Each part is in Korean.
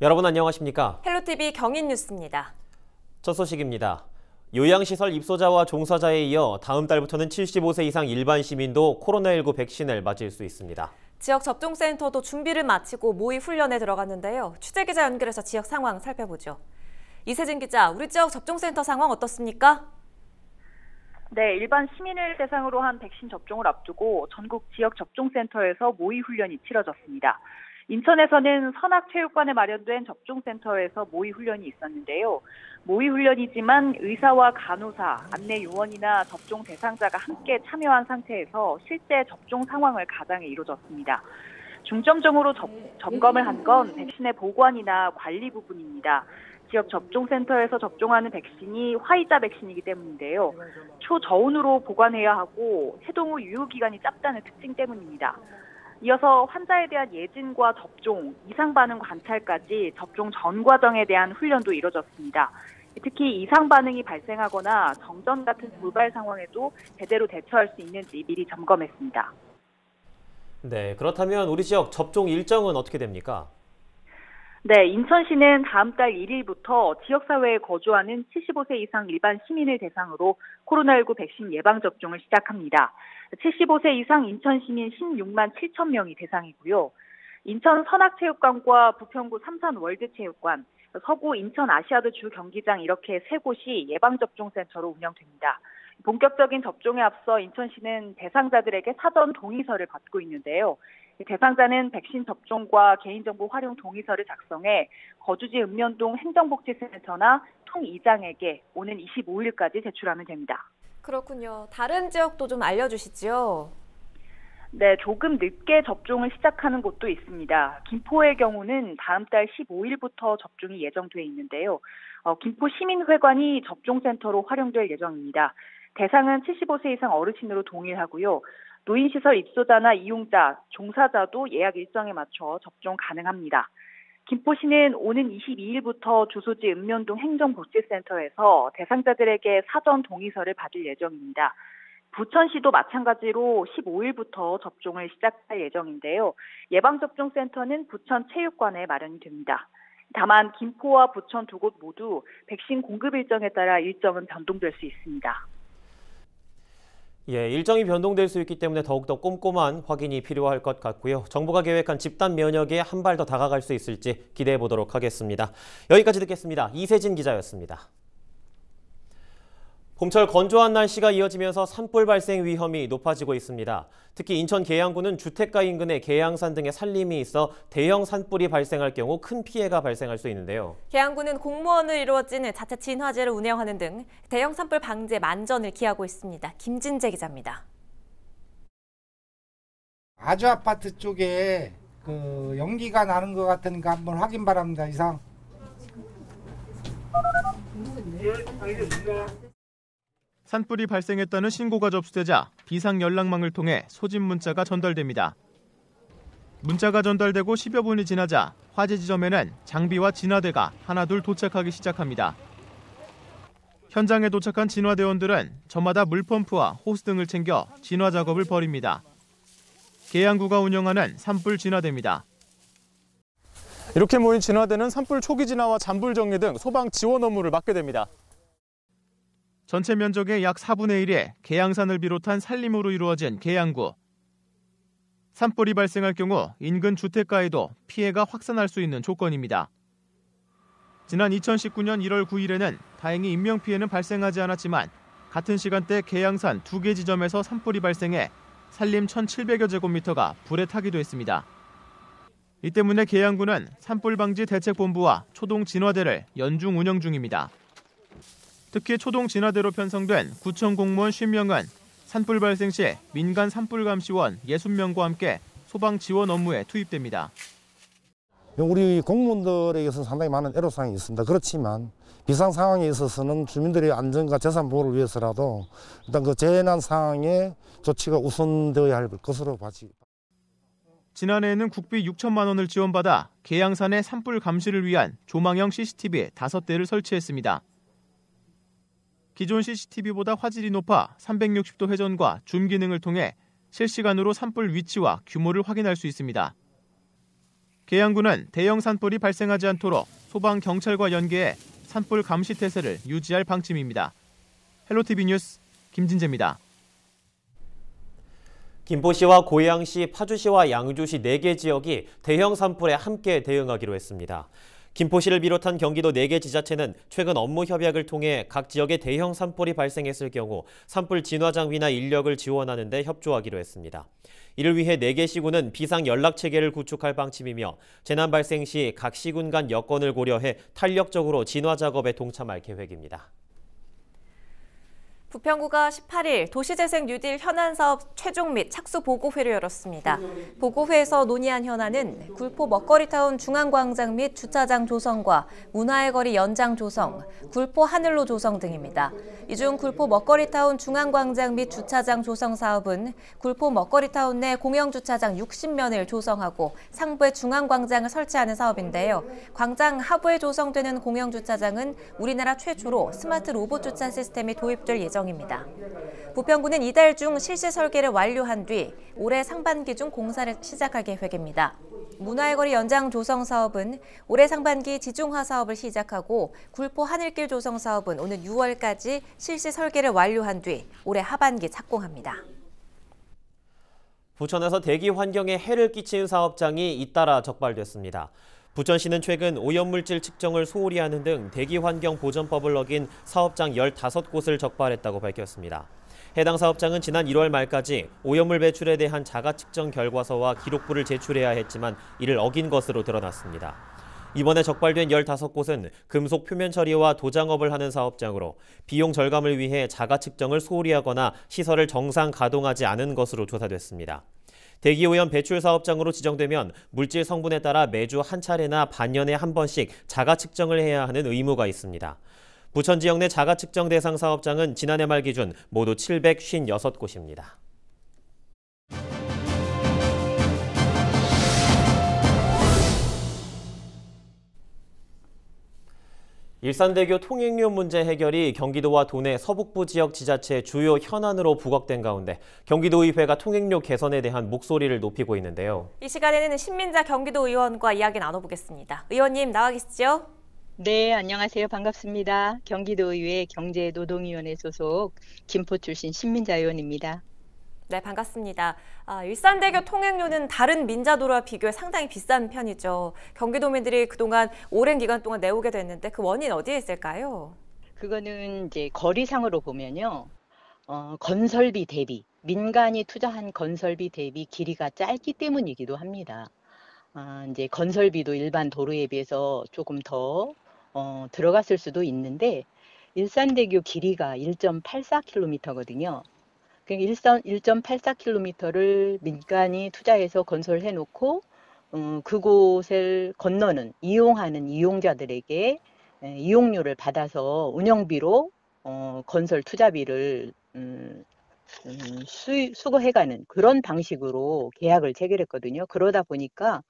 여러분 안녕하십니까? 헬로티비 경인뉴스입니다. 첫 소식입니다. 요양시설 입소자와 종사자에 이어 다음 달부터는 75세 이상 일반 시민도 코로나19 백신을 맞을 수 있습니다. 지역 접종센터도 준비를 마치고 모의 훈련에 들어갔는데요. 취재기자 연결해서 지역 상황 살펴보죠. 이세진 기자, 우리 지역 접종센터 상황 어떻습니까? 네, 일반 시민을 대상으로 한 백신 접종을 앞두고 전국 지역 접종센터에서 모의 훈련이 치러졌습니다. 인천에서는 선악체육관에 마련된 접종센터에서 모의 훈련이 있었는데요. 모의 훈련이지만 의사와 간호사, 안내 요원이나 접종 대상자가 함께 참여한 상태에서 실제 접종 상황을 가장해 이루어졌습니다. 중점적으로 점검을 한 건 백신의 보관이나 관리 부분입니다. 지역 접종센터에서 접종하는 백신이 화이자 백신이기 때문인데요. 초저온으로 보관해야 하고 해동 후 유효기간이 짧다는 특징 때문입니다. 이어서 환자에 대한 예진과 접종, 이상 반응 관찰까지 접종 전 과정에 대한 훈련도 이뤄졌습니다. 특히 이상 반응이 발생하거나 정전 같은 돌발 상황에도 제대로 대처할 수 있는지 미리 점검했습니다. 네, 그렇다면 우리 지역 접종 일정은 어떻게 됩니까? 네, 인천시는 다음 달 1일부터 지역사회에 거주하는 75세 이상 일반 시민을 대상으로 코로나19 백신 예방접종을 시작합니다. 75세 이상 인천 시민 16만 7천 명이 대상이고요. 인천 선악체육관과 부평구 삼산월드체육관, 서구 인천 아시아드 주 경기장 이렇게 세 곳이 예방접종센터로 운영됩니다. 본격적인 접종에 앞서 인천시는 대상자들에게 사전 동의서를 받고 있는데요. 대상자는 백신 접종과 개인정보 활용 동의서를 작성해 거주지 읍면동 행정복지센터나 통이장에게 오는 25일까지 제출하면 됩니다. 그렇군요. 다른 지역도 좀 알려주시죠. 네, 조금 늦게 접종을 시작하는 곳도 있습니다. 김포의 경우는 다음 달 15일부터 접종이 예정돼 있는데요. 김포 시민회관이 접종센터로 활용될 예정입니다. 대상은 75세 이상 어르신으로 동일하고요. 노인시설 입소자나 이용자, 종사자도 예약 일정에 맞춰 접종 가능합니다. 김포시는 오는 22일부터 주소지 읍면동 행정복지센터에서 대상자들에게 사전 동의서를 받을 예정입니다. 부천시도 마찬가지로 15일부터 접종을 시작할 예정인데요. 예방접종센터는 부천체육관에 마련이 됩니다. 다만 김포와 부천 두 곳 모두 백신 공급 일정에 따라 일정은 변동될 수 있습니다. 예, 일정이 변동될 수 있기 때문에 더욱더 꼼꼼한 확인이 필요할 것 같고요. 정부가 계획한 집단 면역에 한 발 더 다가갈 수 있을지 기대해 보도록 하겠습니다. 여기까지 듣겠습니다. 이세진 기자였습니다. 봄철 건조한 날씨가 이어지면서 산불 발생 위험이 높아지고 있습니다. 특히 인천 계양구는 주택가 인근에 계양산 등의 산림이 있어 대형 산불이 발생할 경우 큰 피해가 발생할 수 있는데요. 계양구는 공무원을 이루어진 자체 진화제를 운영하는 등 대형 산불 방제 만전을 기하고 있습니다. 김진재 기자입니다. 아주 아파트 쪽에 연기가 나는 것 같으니까 한번 확인 바랍니다. 이상. 산불이 발생했다는 신고가 접수되자 비상연락망을 통해 소집 문자가 전달됩니다. 문자가 전달되고 10여 분이 지나자 화재 지점에는 장비와 진화대가 하나둘 도착하기 시작합니다. 현장에 도착한 진화대원들은 저마다 물펌프와 호스 등을 챙겨 진화 작업을 벌입니다. 계양구가 운영하는 산불 진화대입니다. 이렇게 모인 진화대는 산불 초기 진화와 잔불 정리 등 소방 지원 업무를 맡게 됩니다. 전체 면적의 약 4분의 1에 계양산을 비롯한 산림으로 이루어진 계양구. 산불이 발생할 경우 인근 주택가에도 피해가 확산할 수 있는 조건입니다. 지난 2019년 1월 9일에는 다행히 인명피해는 발생하지 않았지만 같은 시간대 계양산 2개 지점에서 산불이 발생해 산림 1,700여 제곱미터가 불에 타기도 했습니다. 이 때문에 계양구는 산불방지 대책본부와 초동 진화대를 연중 운영 중입니다. 특히 초동 진화대로 편성된 구청 공무원 50명은 산불 발생 시 민간 산불 감시원 60명과 함께 소방 지원 업무에 투입됩니다. 우리 공무원들에게서 상당히 많은 애로사항이 있습니다. 그렇지만 비상 상황에 있어서는 주민들의 안전과 재산 보호를 위해서라도 일단 그 재난 상황의 조치가 우선되어야 할 것으로 봐집니다. 지난해에는 국비 6천만 원을 지원받아 계양산의 산불 감시를 위한 조망형 CCTV 5대를 설치했습니다. 기존 CCTV보다 화질이 높아 360도 회전과 줌 기능을 통해 실시간으로 산불 위치와 규모를 확인할 수 있습니다. 계양구는 대형 산불이 발생하지 않도록 소방, 경찰과 연계해 산불 감시 태세를 유지할 방침입니다. 헬로티비 뉴스 김진재입니다. 김포시와 고양시, 파주시와 양주시 4개 지역이 대형 산불에 함께 대응하기로 했습니다. 김포시를 비롯한 경기도 4개 지자체는 최근 업무 협약을 통해 각 지역에 대형 산불이 발생했을 경우 산불 진화 장비나 인력을 지원하는 데 협조하기로 했습니다. 이를 위해 4개 시군은 비상 연락 체계를 구축할 방침이며 재난 발생 시 각 시군 간 여건을 고려해 탄력적으로 진화 작업에 동참할 계획입니다. 부평구가 18일 도시재생 뉴딜 현안사업 최종 및 착수 보고회를 열었습니다. 보고회에서 논의한 현안은 굴포 먹거리타운 중앙광장 및 주차장 조성과 문화의 거리 연장 조성, 굴포 하늘로 조성 등입니다. 이 중 굴포 먹거리타운 중앙광장 및 주차장 조성 사업은 굴포 먹거리타운 내 공영주차장 60면을 조성하고 상부에 중앙광장을 설치하는 사업인데요. 광장 하부에 조성되는 공영주차장은 우리나라 최초로 스마트 로봇 주차 시스템이 도입될 예정입니다. 부평구는 이달 중 실시 설계를 완료한 뒤 올해 상반기 중 공사를 시작할 계획입니다. 문화의 거리 연장 조성 사업은 올해 상반기 지중화 사업을 시작하고 굴포 하늘길 조성 사업은 오는 6월까지 실시 설계를 완료한 뒤 올해 하반기 착공합니다. 부천에서 대기 환경에 해를 끼치는 사업장이 잇따라 적발됐습니다. 부천시는 최근 오염물질 측정을 소홀히 하는 등 대기환경보전법을 어긴 사업장 15곳을 적발했다고 밝혔습니다. 해당 사업장은 지난 1월 말까지 오염물 배출에 대한 자가 측정 결과서와 기록부를 제출해야 했지만 이를 어긴 것으로 드러났습니다. 이번에 적발된 15곳은 금속 표면 처리와 도장업을 하는 사업장으로 비용 절감을 위해 자가 측정을 소홀히 하거나 시설을 정상 가동하지 않은 것으로 조사됐습니다. 대기오염 배출 사업장으로 지정되면 물질 성분에 따라 매주 한 차례나 반년에 한 번씩 자가 측정을 해야 하는 의무가 있습니다. 부천 지역 내 자가 측정 대상 사업장은 지난해 말 기준 모두 756곳입니다. 일산대교 통행료 문제 해결이 경기도와 도내 서북부 지역 지자체의 주요 현안으로 부각된 가운데 경기도의회가 통행료 개선에 대한 목소리를 높이고 있는데요. 이 시간에는 신민자 경기도 의원과 이야기 나눠보겠습니다. 의원님 나와 계시죠? 네, 안녕하세요. 반갑습니다. 경기도의회 경제노동위원회 소속 김포 출신 신민자 의원입니다. 네, 반갑습니다. 일산대교 통행료는 다른 민자도로와 비교해 상당히 비싼 편이죠. 경기도민들이 그동안 오랜 기간 동안 내오게 됐는데 그 원인 어디에 있을까요? 그거는 이제 거리상으로 보면요. 건설비 대비, 민간이 투자한 건설비 대비 길이가 짧기 때문이기도 합니다. 이제 건설비도 일반 도로에 비해서 조금 더 들어갔을 수도 있는데 일산대교 길이가 1.84km거든요. 1.84km를 민간이 투자해서 건설해 놓고 그곳을 건너는 이용하는 이용자들에게 이용료를 받아서 운영비로 건설 투자비를 수거해가는 그런 방식으로 계약을 체결했거든요. 그러다 보니까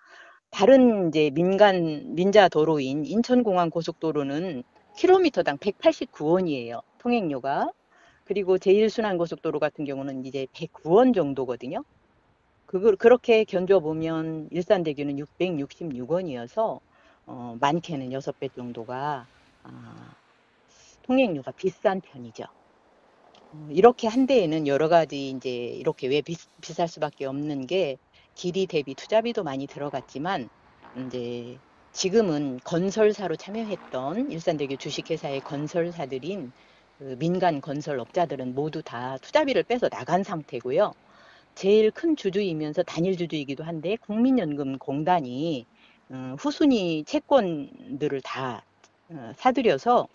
다른 이제 민자 도로인 인천공항 고속도로는 킬로미터당 189원이에요. 통행료가. 그리고 제1순환고속도로 같은 경우는 이제 109원 정도거든요. 그렇게 견뎌보면 일산대교는 666원이어서 많게는 6배 정도가 통행료가 비싼 편이죠. 이렇게 한 데에는 여러 가지 이제 이렇게 왜 비쌀 수밖에 없는 게 길이 대비 투자비도 많이 들어갔지만 이제 지금은 건설사로 참여했던 일산대교 주식회사의 건설사들인 민간 건설업자들은 모두 다 투자비를 빼서 나간 상태고요. 제일 큰 주주이면서 단일 주주이기도 한데 국민연금공단이 후순위 채권들을 다 사들여서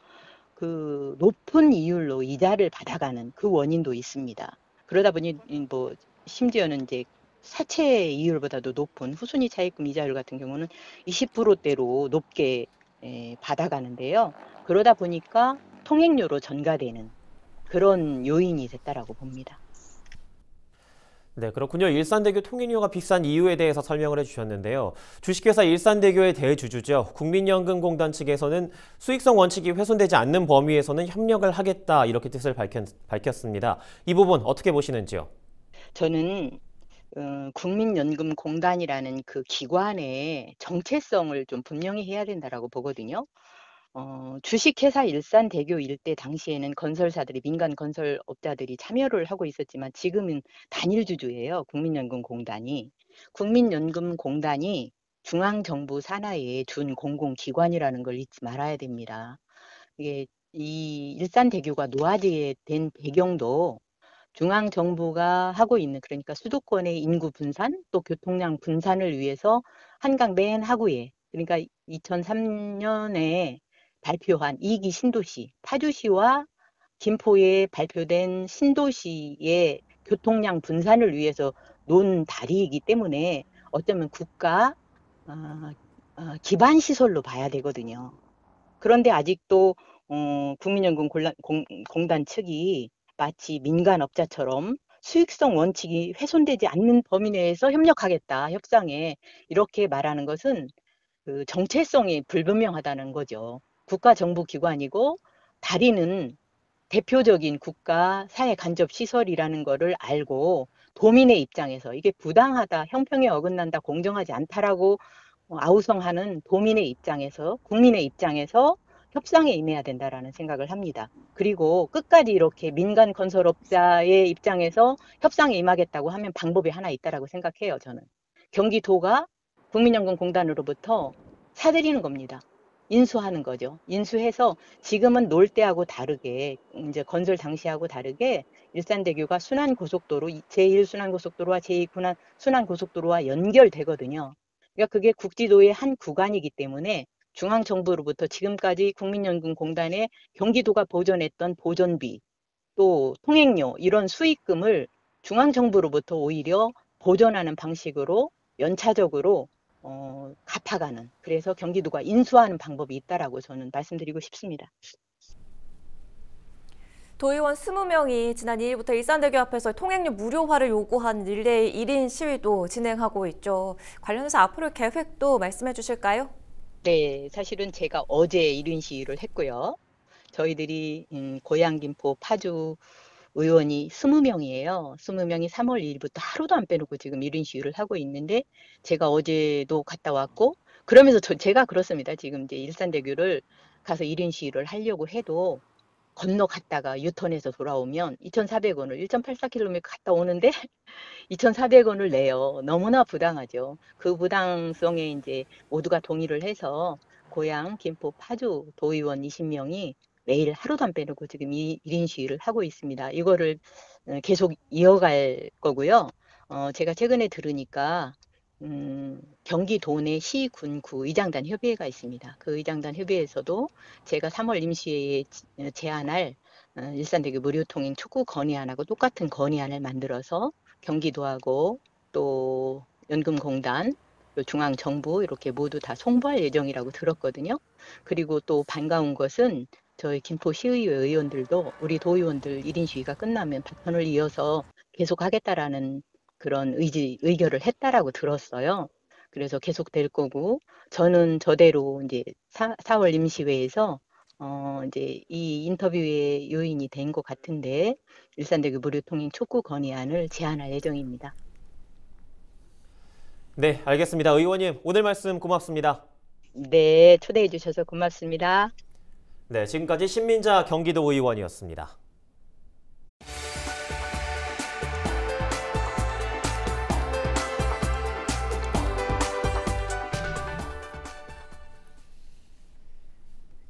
그 높은 이율로 이자를 받아가는 그 원인도 있습니다. 그러다 보니 뭐 심지어는 이제 사채 이율보다도 높은 후순위 차입금 이자율 같은 경우는 20%대로 높게 받아가는데요. 그러다 보니까 통행료로 전가되는 그런 요인이 됐다라고 봅니다. 네, 그렇군요. 일산대교 통행료가 비싼 이유에 대해서 설명을 해주셨는데요. 주식회사 일산대교의 대주주죠. 국민연금공단 측에서는 수익성 원칙이 훼손되지 않는 범위에서는 협력을 하겠다 이렇게 뜻을 밝혔습니다. 이 부분 어떻게 보시는지요? 저는 국민연금공단이라는 그 기관의 정체성을 좀 분명히 해야 된다라고 보거든요. 주식회사 일산대교 일대 당시에는 건설사들이, 민간 건설업자들이 참여를 하고 있었지만 지금은 단일주주예요. 국민연금공단이. 국민연금공단이 중앙정부 산하의 준공공기관이라는 걸 잊지 말아야 됩니다. 이게 이 일산대교가 노화지게 된 배경도 중앙정부가 하고 있는, 그러니까 수도권의 인구 분산 또 교통량 분산을 위해서 한강 맨 하구에, 그러니까 2003년에 발표한 2기 신도시, 파주시와 김포에 발표된 신도시의 교통량 분산을 위해서 놓은 다리이기 때문에 어쩌면 국가 기반 시설로 봐야 되거든요. 그런데 아직도 국민연금공단 측이 마치 민간업자처럼 수익성 원칙이 훼손되지 않는 범위 내에서 협력하겠다, 협상에, 이렇게 말하는 것은 그 정체성이 불분명하다는 거죠. 국가 정부 기관이고 다리는 대표적인 국가 사회 간접 시설이라는 거를 알고 도민의 입장에서 이게 부당하다, 형평에 어긋난다, 공정하지 않다라고 아우성하는 도민의 입장에서, 국민의 입장에서 협상에 임해야 된다라는 생각을 합니다. 그리고 끝까지 이렇게 민간 건설업자의 입장에서 협상에 임하겠다고 하면 방법이 하나 있다라고 생각해요, 저는. 경기도가 국민연금공단으로부터 사들이는 겁니다. 인수하는 거죠. 인수해서 지금은 놀 때하고 다르게, 이제 건설 당시하고 다르게 일산대교가 순환고속도로, 제1순환고속도로와 제2순환고속도로와 연결되거든요. 그러니까 그게 국지도의 한 구간이기 때문에 중앙정부로부터 지금까지 국민연금공단에 경기도가 보전했던 보전비, 또 통행료, 이런 수익금을 중앙정부로부터 오히려 보전하는 방식으로 연차적으로 갚아가는, 그래서 경기도가 인수하는 방법이 있다라고 저는 말씀드리고 싶습니다. 도의원 20명이 지난 2일부터 일산대교 앞에서 통행료 무료화를 요구한 릴레이 1인 시위도 진행하고 있죠. 관련해서 앞으로 계획도 말씀해 주실까요? 네, 사실은 제가 어제 1인 시위를 했고요. 저희들이 고양, 김포, 파주 의원이 20명이에요. 20명이 3월 2일부터 하루도 안 빼놓고 지금 1인 시위를 하고 있는데, 제가 어제도 갔다 왔고, 그러면서 제가 그렇습니다. 지금 이제 일산대교를 가서 1인 시위를 하려고 해도 건너갔다가 유턴해서 돌아오면 2,400원을 1.84km 갔다 오는데 2,400원을 내요. 너무나 부당하죠. 그 부당성에 이제 모두가 동의를 해서 고양, 김포, 파주 도의원 20명이 매일 하루도 안 빼놓고 지금 1인 시위를 하고 있습니다. 이거를 계속 이어갈 거고요. 제가 최근에 들으니까 경기도 내 시, 군, 구 의장단 협의회가 있습니다. 그 의장단 협의회에서도 제가 3월 임시회에 제안할 일산대교 무료통행 촉구 건의안하고 똑같은 건의안을 만들어서 경기도하고 또 연금공단, 중앙정부 이렇게 모두 다 송부할 예정이라고 들었거든요. 그리고 또 반가운 것은 저희 김포시의회 의원들도 우리 도의원들 1인 시위가 끝나면 박편을 이어서 계속하겠다라는 그런 의결을 했다라고 들었어요. 그래서 계속 될 거고, 저는 저대로 이제 4월 임시회에서 이제 이 인터뷰의 요인이 된 것 같은데 일산대교 무료통행 촉구 건의안을 제안할 예정입니다. 네, 알겠습니다. 의원님, 오늘 말씀 고맙습니다. 네, 초대해 주셔서 고맙습니다. 네, 지금까지 신민자 경기도 의원이었습니다.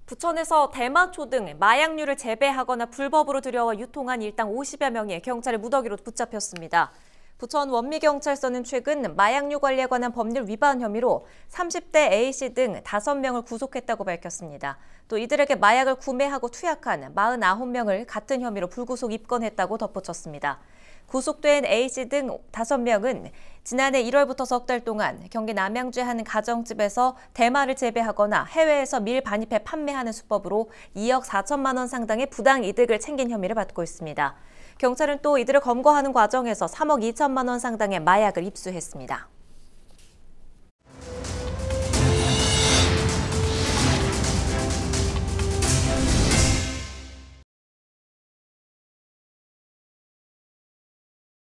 부천에서 대마초 등 마약류를 재배하거나 불법으로 들여와 유통한 일당 50여 명이 경찰의 무더기로 붙잡혔습니다. 부천 원미경찰서는 최근 마약류 관리에 관한 법률 위반 혐의로 30대 A씨 등 5명을 구속했다고 밝혔습니다. 또 이들에게 마약을 구매하고 투약한 49명을 같은 혐의로 불구속 입건했다고 덧붙였습니다. 구속된 A씨 등 5명은 지난해 1월부터 석 달 동안 경기 남양주의 한 가정집에서 대마를 재배하거나 해외에서 밀 반입해 판매하는 수법으로 2억 4천만 원 상당의 부당 이득을 챙긴 혐의를 받고 있습니다. 경찰은 또 이들을 검거하는 과정에서 3억 2천만 원 상당의 마약을 입수했습니다.